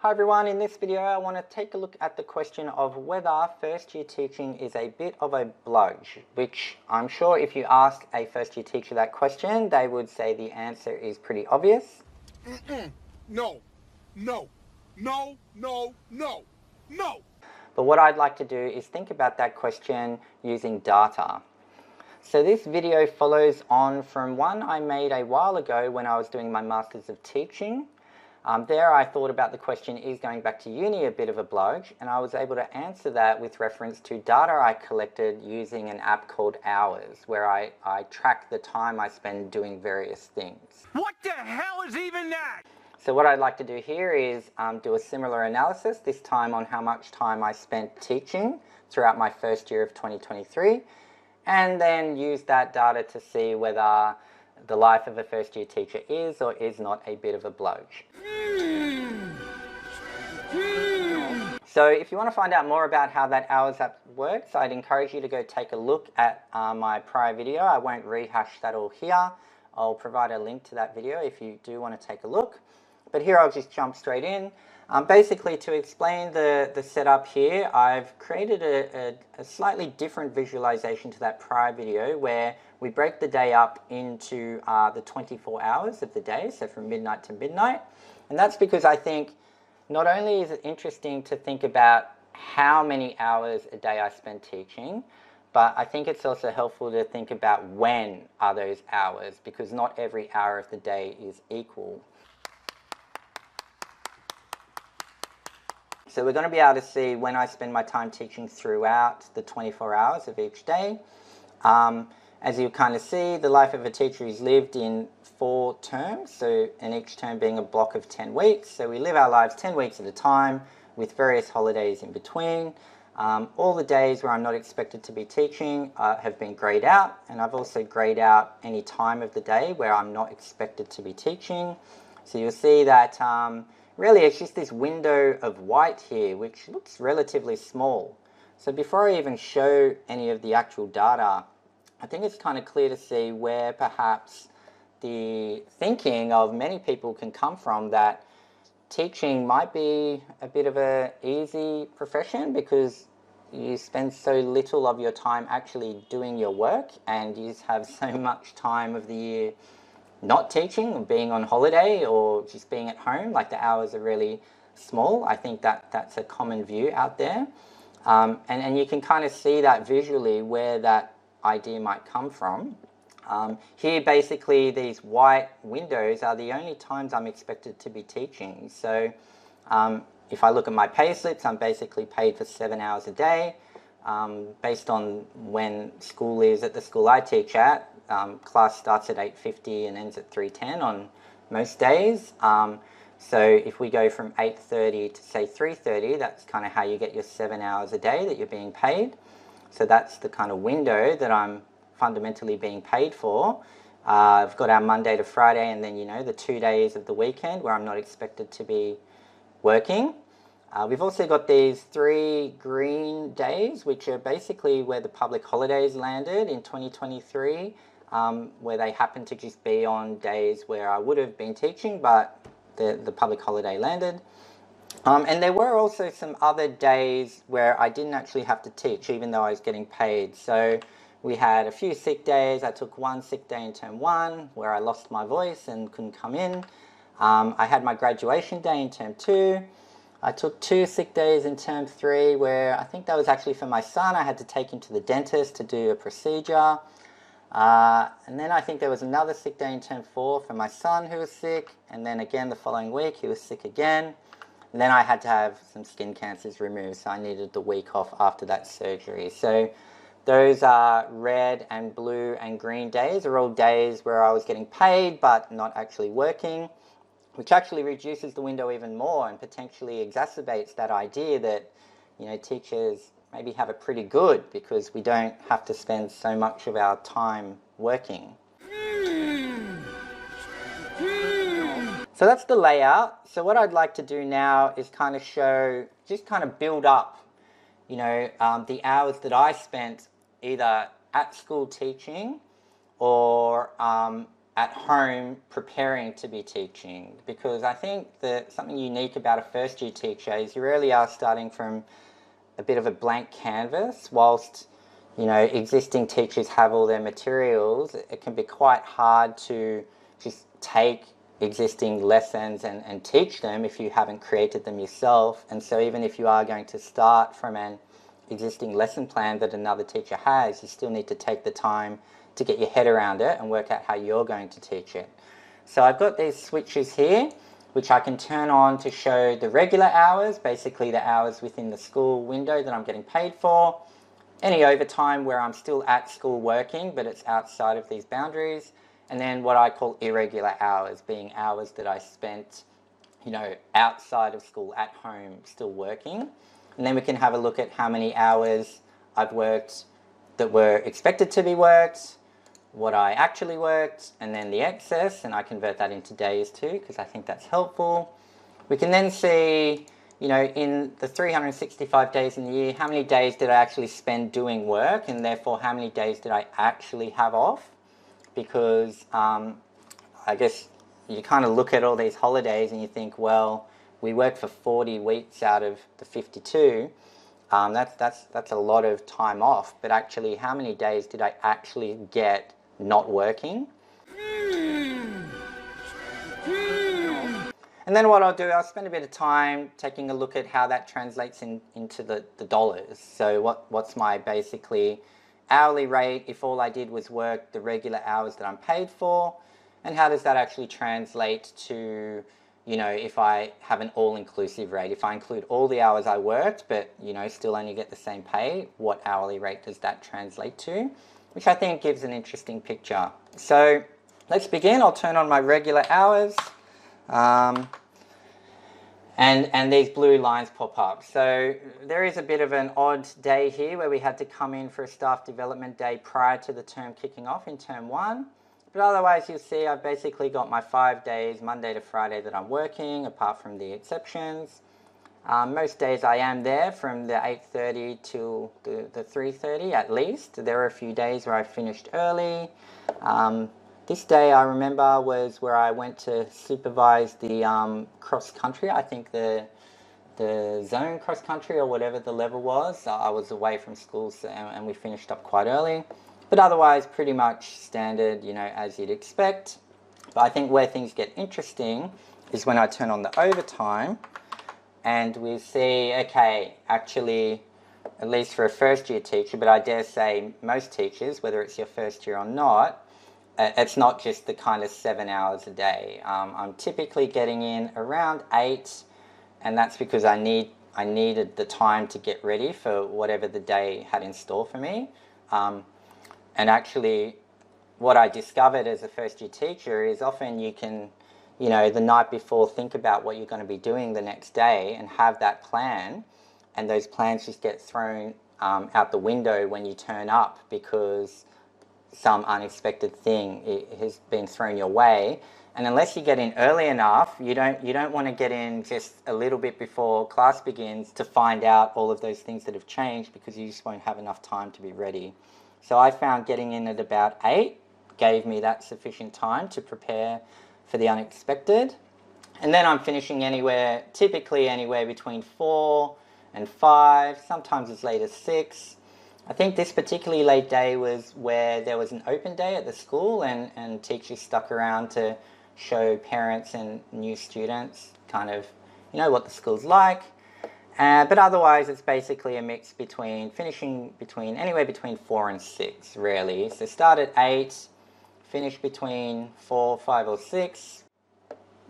Hi everyone, in this video I want to take a look at the question of whether first year teaching is a bit of a bludge, which I'm sure if you ask a first year teacher that question, they would say the answer is pretty obvious. No. But what I'd like to do is think about that question using data. So this video follows on from one I made a while ago when I was doing my Masters of Teaching. There I thought about the question, is going back to uni a bit of a bludge? And I was able to answer that with reference to data I collected using an app called Hours, where I track the time I spend doing various things. What the hell is even that? So what I'd like to do here is do a similar analysis, this time on how much time I spent teaching throughout my first year of 2023, and then use that data to see whether the life of a first year teacher is or is not a bit of a bludge. So if you want to find out more about how that Hours app works, I'd encourage you to go take a look at my prior video. I won't rehash that all here. I'll provide a link to that video if you do want to take a look. But here I'll just jump straight in. Basically, to explain the setup here, I've created a slightly different visualization to that prior video where we break the day up into the 24 hours of the day, so from midnight to midnight. And that's because I think not only is it interesting to think about how many hours a day I spend teaching, but I think it's also helpful to think about when are those hours, because not every hour of the day is equal. So we're going to be able to see when I spend my time teaching throughout the 24 hours of each day. As you kind of see, the life of a teacher is lived in 4 terms, so in each term being a block of 10 weeks. So we live our lives 10 weeks at a time with various holidays in between. All the days where I'm not expected to be teaching have been grayed out, and I've also grayed out any time of the day where I'm not expected to be teaching. So you'll see that really it's just this window of white here, which looks relatively small. So before I even show any of the actual data, I think it's kind of clear to see where perhaps the thinking of many people can come from, that teaching might be a bit of an easy profession because you spend so little of your time actually doing your work, and you just have so much time of the year not teaching or being on holiday or just being at home. Like, the hours are really small. I think that's a common view out there. And you can kind of see that visually where that idea might come from. Here basically these white windows are the only times I'm expected to be teaching. So if I look at my pay slips, I'm basically paid for 7 hours a day. Based on when school is at the school I teach at, class starts at 8:50 and ends at 3:10 on most days. So if we go from 8:30 to say 3:30, that's kind of how you get your 7 hours a day that you're being paid. So that's the kind of window that I'm fundamentally being paid for. I've got our Monday to Friday, and then, you know, the 2 days of the weekend where I'm not expected to be working. We've also got these 3 green days, which are basically where the public holidays landed in 2023, where they happen to just be on days where I would have been teaching, but the public holiday landed. And there were also some other days where I didn't actually have to teach, even though I was getting paid. So we had a few sick days. I took 1 sick day in term 1 where I lost my voice and couldn't come in. I had my graduation day in term 2. I took 2 sick days in term 3 where I think that was actually for my son. I had to take him to the dentist to do a procedure. And then I think there was another sick day in term 4 for my son who was sick. And then again the following week he was sick again. And then I had to have some skin cancers removed, so I needed the week off after that surgery. So those are red and blue and green days are all days where I was getting paid but not actually working, which actually reduces the window even more and potentially exacerbates that idea that, you know, teachers maybe have it pretty good because we don't have to spend so much of our time working. So that's the layout. So what I'd like to do now is kind of show, just kind of build up, you know, the hours that I spent either at school teaching or at home preparing to be teaching, because I think that something unique about a first year teacher is you really are starting from a bit of a blank canvas. Whilst existing teachers have all their materials, it can be quite hard to just take existing lessons and teach them if you haven't created them yourself. And so even if you are going to start from an existing lesson plan that another teacher has, you still need to take the time to get your head around it and work out how you're going to teach it. So I've got these switches here which I can turn on to show the regular hours, basically the hours within the school window that I'm getting paid for, any overtime where I'm still at school working but it's outside of these boundaries, and then what I call irregular hours, being hours that I spent outside of school, at home, still working. And then we can have a look at how many hours I've worked that were expected to be worked, what I actually worked, and then the excess, and I convert that into days too because I think that's helpful. We can then see, in the 365 days in the year, how many days did I actually spend doing work, and therefore how many days did I actually have off, because I guess you kind of look at all these holidays and you think, well, we worked for 40 weeks out of the 52. That's a lot of time off, but actually how many days did I actually get not working? And then what I'll do, I'll spend a bit of time taking a look at how that translates into the dollars. So what's my basically hourly rate if all I did was work the regular hours that I'm paid for, and how does that actually translate to if I have an all-inclusive rate, if I include all the hours I worked but still only get the same pay, what hourly rate does that translate to? Which I think gives an interesting picture. So let's begin. I'll turn on my regular hours, and these blue lines pop up. So there is a bit of an odd day here where we had to come in for a staff development day prior to the term kicking off in term 1. But otherwise, you'll see I've basically got my 5 days, Monday to Friday, that I'm working, apart from the exceptions. Most days I am there from the 8:30 till the 3:30 at least. There are a few days where I finished early. This day I remember was where I went to supervise the cross country. I think the zone cross country or whatever the level was. I was away from school, so, and we finished up quite early. But otherwise pretty much standard, as you'd expect. But I think where things get interesting is when I turn on the overtime and we see, okay, actually, at least for a first year teacher, but I dare say most teachers, whether it's your first year or not, it's not just the kind of 7 hours a day. I'm typically getting in around 8, and that's because I needed the time to get ready for whatever the day had in store for me. And actually, what I discovered as a first year teacher is often you can, the night before think about what you're going to be doing the next day and have that plan, and those plans just get thrown out the window when you turn up because some unexpected thing has been thrown your way. And unless you get in early enough, you don't want to get in just a little bit before class begins to find out all of those things that have changed, because you just won't have enough time to be ready. So I found getting in at about 8 gave me that sufficient time to prepare for the unexpected. And then I'm finishing typically anywhere between 4 and 5, sometimes as late as 6. I think this particularly late day was where there was an open day at the school, and teachers stuck around to show parents and new students kind of, what the school's like. But otherwise, it's basically a mix between finishing anywhere between 4 and 6, really. So start at 8, finish between 4, 5, or 6.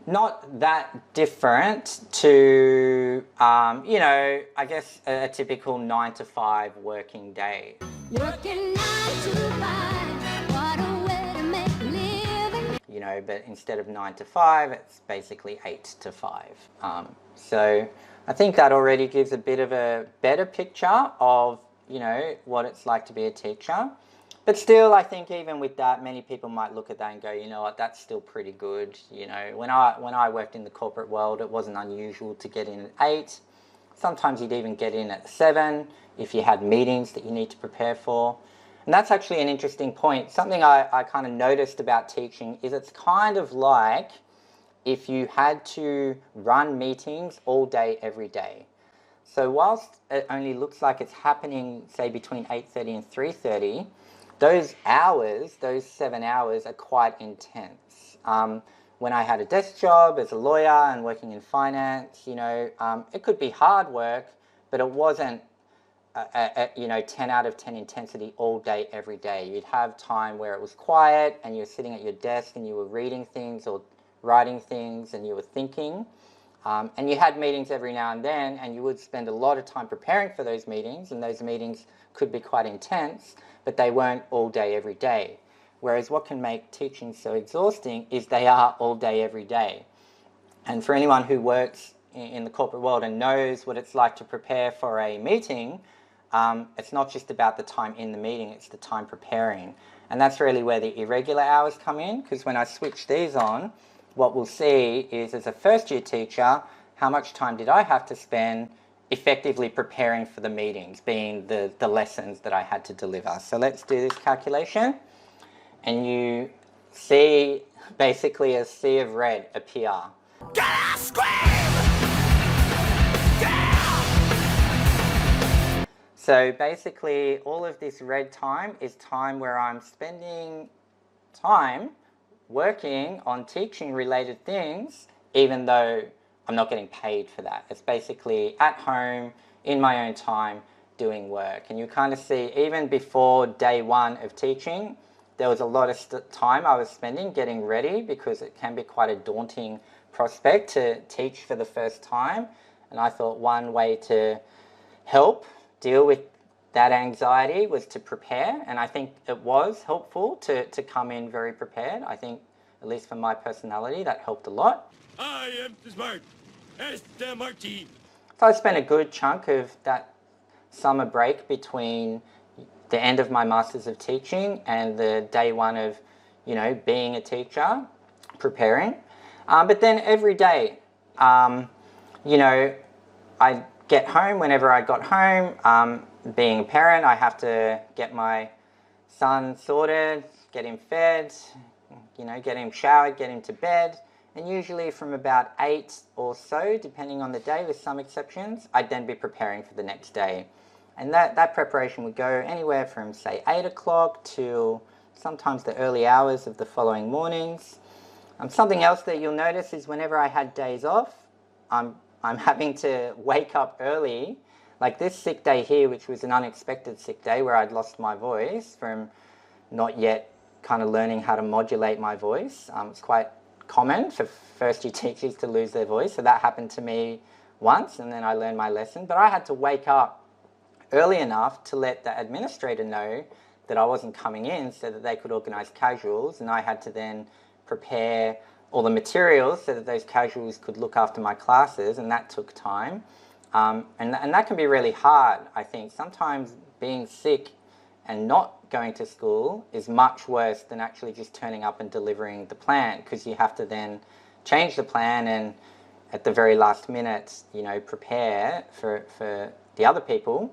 Not that different to, I guess a typical 9 to 5 working day. Working 9 to 5, what a way to make a living. But instead of 9 to 5, it's basically 8 to 5. So I think that already gives a bit of a better picture of, what it's like to be a teacher. But still, I think even with that, many people might look at that and go, you know what, that's still pretty good. When I worked in the corporate world, it wasn't unusual to get in at 8. Sometimes you'd even get in at 7 if you had meetings that you need to prepare for. And that's actually an interesting point. Something I kind of noticed about teaching is it's kind of like if you had to run meetings all day, every day. So whilst it only looks like it's happening, say, between 8:30 and 3:30, those hours, those 7 hours, are quite intense. When I had a desk job as a lawyer and working in finance, it could be hard work, but it wasn't, 10 out of 10 intensity all day, every day. You'd have time where it was quiet and you're sitting at your desk and you were reading things or writing things and you were thinking. And you had meetings every now and then, and you would spend a lot of time preparing for those meetings, and those meetings could be quite intense, but they weren't all day, every day. Whereas what can make teaching so exhausting is they are all day, every day. And for anyone who works in the corporate world and knows what it's like to prepare for a meeting, it's not just about the time in the meeting, it's the time preparing. And that's really where the irregular hours come in, because when I switch these on, what we'll see is, as a first year teacher, how much time did I have to spend effectively preparing for the meetings, being the lessons that I had to deliver. So let's do this calculation. And you see basically a sea of red appear. Gotta scream! So basically all of this red time is time where I'm spending time working on teaching related things, even though I'm not getting paid for that. It's basically at home, in my own time, doing work. And you kind of see, even before day one of teaching, there was a lot of time I was spending getting ready, because it can be quite a daunting prospect to teach for the first time. And I thought one way to help deal with that anxiety was to prepare, and I think it was helpful to come in very prepared. I think, at least for my personality, that helped a lot. I am smart. Esta Martin. So I spent a good chunk of that summer break between the end of my Masters of Teaching and the day one of, being a teacher, preparing. But then every day, I get home whenever I got home. Being a parent, I have to get my son sorted, get him fed, get him showered, get him to bed. And usually from about 8 or so, depending on the day, with some exceptions, I'd then be preparing for the next day. And that preparation would go anywhere from, say, 8 o'clock till sometimes the early hours of the following mornings. Something else that you'll notice is whenever I had days off, I'm having to wake up early. Like this sick day here, which was an unexpected sick day where I'd lost my voice from not yet kind of learning how to modulate my voice. It's quite common for first year teachers to lose their voice. So that happened to me once, and then I learned my lesson. But I had to wake up early enough to let the administrator know that I wasn't coming in, so that they could organise casuals, and I had to then prepare all the materials so that those casuals could look after my classes, and that took time. And that can be really hard, I think. Sometimes being sick and not going to school is much worse than actually just turning up and delivering the plan, because you have to then change the plan and at the very last minute, prepare for the other people.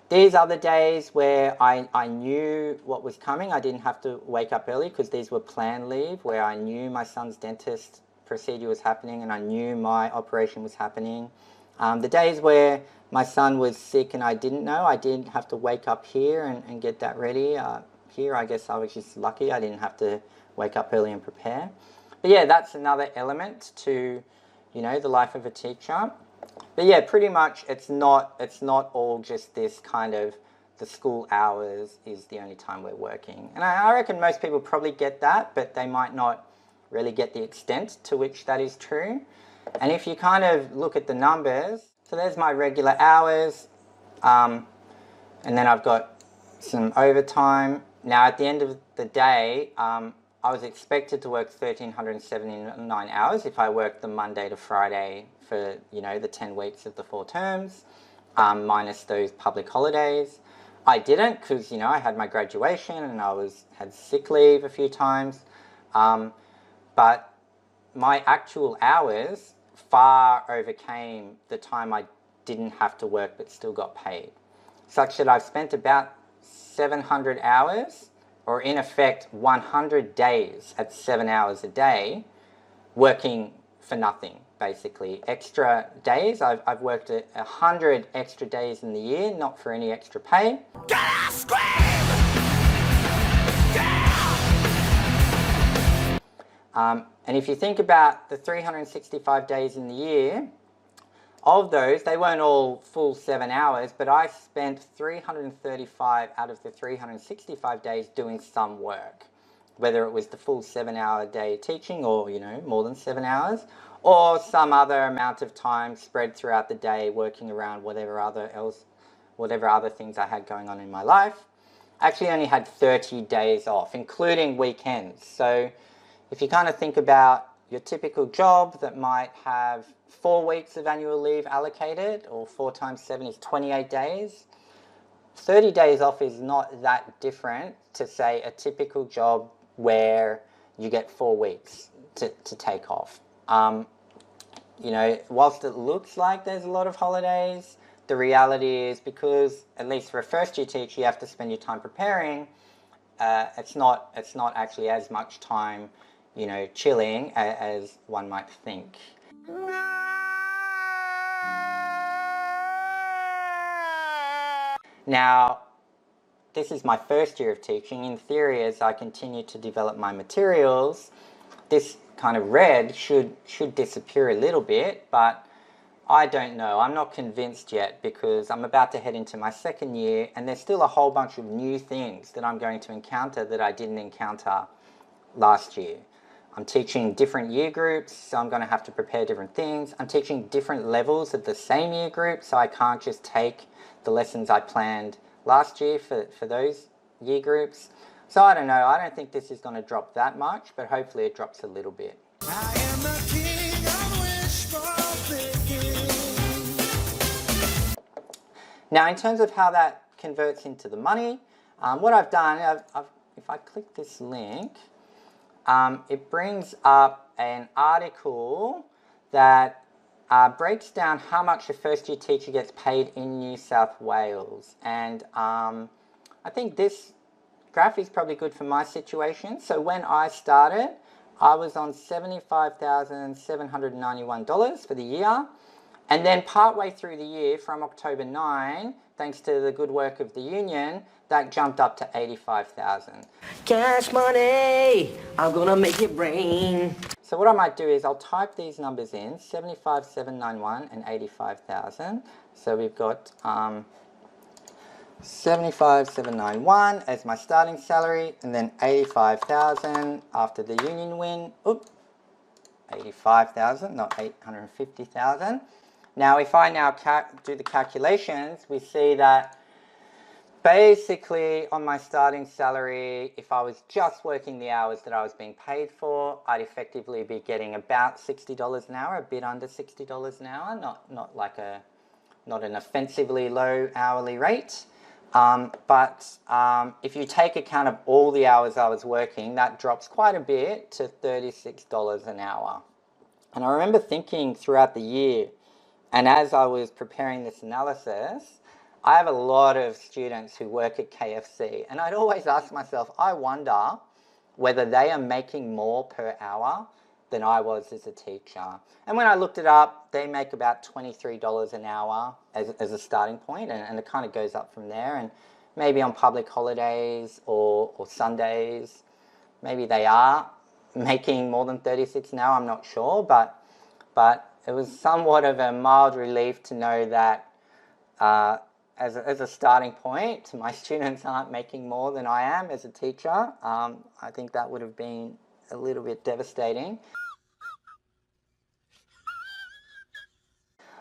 These other days where I knew what was coming, I didn't have to wake up early, because these were planned leave, where I knew my son's dentist procedure was happening and I knew my operation was happening. The days where my son was sick and I didn't know, I didn't have to wake up here and get that ready. Here, I guess I was just lucky. I didn't have to wake up early and prepare. But yeah, that's another element to, the life of a teacher. But yeah, pretty much it's not all just this kind of the school hours is the only time we're working. And I reckon most people probably get that, but they might not really get the extent to which that is true. And if you kind of look at the numbers, so there's my regular hours, and then I've got some overtime. Now at the end of the day, I was expected to work 1,379 hours if I worked the Monday to Friday for, the 10 weeks of the 4 terms, minus those public holidays. I didn't, because, I had my graduation and I had sick leave a few times. But my actual hours far overcame the time I didn't have to work but still got paid. Such that I've spent about 700 hours, or in effect 100 days at 7 hours a day, working for nothing, basically. Extra days, I've worked 100 extra days in the year, not for any extra pay. And if you think about the 365 days in the year, of those, they weren't all full 7 hours, but I spent 335 out of the 365 days doing some work. Whether it was the full 7 hour day teaching or, more than 7 hours, or some other amount of time spread throughout the day working around whatever other things I had going on in my life. I actually only had 30 days off, including weekends. So if you kind of think about your typical job that might have 4 weeks of annual leave allocated, or 4 times 7 is 28 days, 30 days off is not that different to, say, a typical job where you get 4 weeks to take off. Whilst it looks like there's a lot of holidays, the reality is, because at least for a first year teacher you have to spend your time preparing, it's not actually as much time chilling as one might think. Now, this is my first year of teaching. In theory, as I continue to develop my materials, this kind of red should disappear a little bit, but I don't know. I'm not convinced yet, because I'm about to head into my second year and there's still a whole bunch of new things that I'm going to encounter that I didn't encounter last year. I'm teaching different year groups, so I'm going to have to prepare different things. I'm teaching different levels of the same year group, so I can't just take the lessons I planned last year for those year groups. So I don't know. I don't think this is going to drop that much, but hopefully it drops a little bit. I am the king of wishful thinking. Now, in terms of how that converts into the money, what I've done, if I click this link, it brings up an article that breaks down how much a first year teacher gets paid in New South Wales. And I think this graph is probably good for my situation. So when I started, I was on $75,791 for the year. And then partway through the year, from October 9, thanks to the good work of the union, that jumped up to $85,000. Cash money, I'm gonna make it rain. So what I might do is I'll type these numbers in, 75,791 and 85,000. So we've got 75,791 as my starting salary, and then 85,000 after the union win. 85,000, not 850,000. Now, if I now do the calculations, we see that basically on my starting salary, if I was just working the hours that I was being paid for, I'd effectively be getting about $60 an hour, a bit under $60 an hour, not an offensively low hourly rate. But if you take account of all the hours I was working, that drops quite a bit to $36 an hour. And I remember thinking throughout the year, and as I was preparing this analysis, I have a lot of students who work at KFC, and I'd always ask myself, I wonder whether they are making more per hour than I was as a teacher. And when I looked it up, they make about $23 an hour as a starting point, and it kind of goes up from there. And maybe on public holidays or Sundays, maybe they are making more than 36 an hour, I'm not sure, but it was somewhat of a mild relief to know that as a starting point, my students aren't making more than I am as a teacher. I think that would have been a little bit devastating.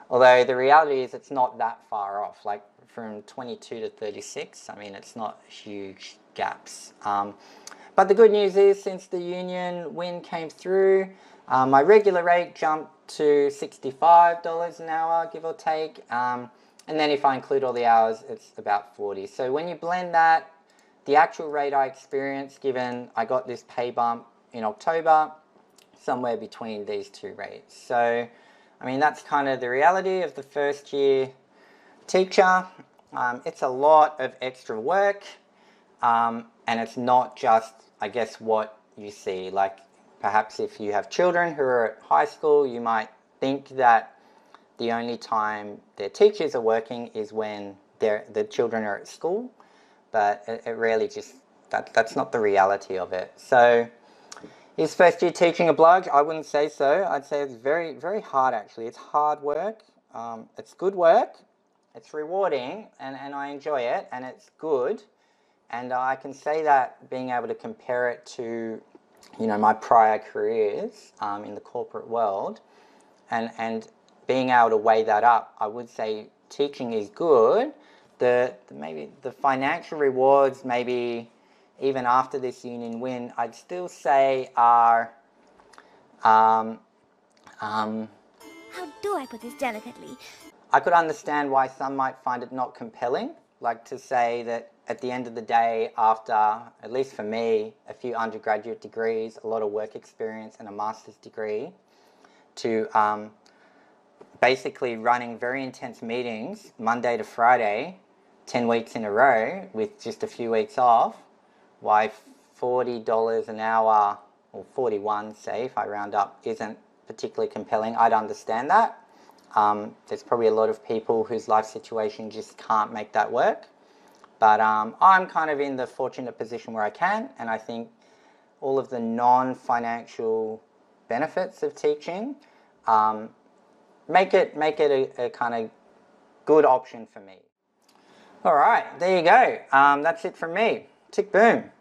Although the reality is it's not that far off, like from 22 to 36, I mean, it's not huge gaps. But the good news is, since the union win came through, my regular rate jumped to $65 an hour, give or take. And then if I include all the hours, it's about 40. So when you blend that, the actual rate I experienced, given I got this pay bump in October, somewhere between these two rates. So I mean, that's kind of the reality of the first year teacher. It's a lot of extra work, and it's not just, I guess, what you see. Like, perhaps if you have children who are at high school, you might think that the only time their teachers are working is when the children are at school, but it really just, that's not the reality of it. So, is first year teaching a bludge? I wouldn't say so. I'd say it's very, very hard actually. It's hard work. It's good work. It's rewarding, and I enjoy it, and it's good. And I can say that being able to compare it to, you know, my prior careers in the corporate world, and being able to weigh that up, I would say teaching is good. Maybe the financial rewards, maybe even after this union win, I'd still say are, How do I put this delicately? I could understand why some might find it not compelling, like to say that at the end of the day, after, at least for me, a few undergraduate degrees, a lot of work experience and a master's degree, to basically running very intense meetings Monday to Friday, 10 weeks in a row with just a few weeks off, why $40 an hour, or 41 say if I round up, isn't particularly compelling. I'd understand that. There's probably a lot of people whose life situation just can't make that work. But I'm kind of in the fortunate position where I can, and I think all of the non-financial benefits of teaching make it a kind of good option for me. All right, there you go. That's it from me. Tick boom.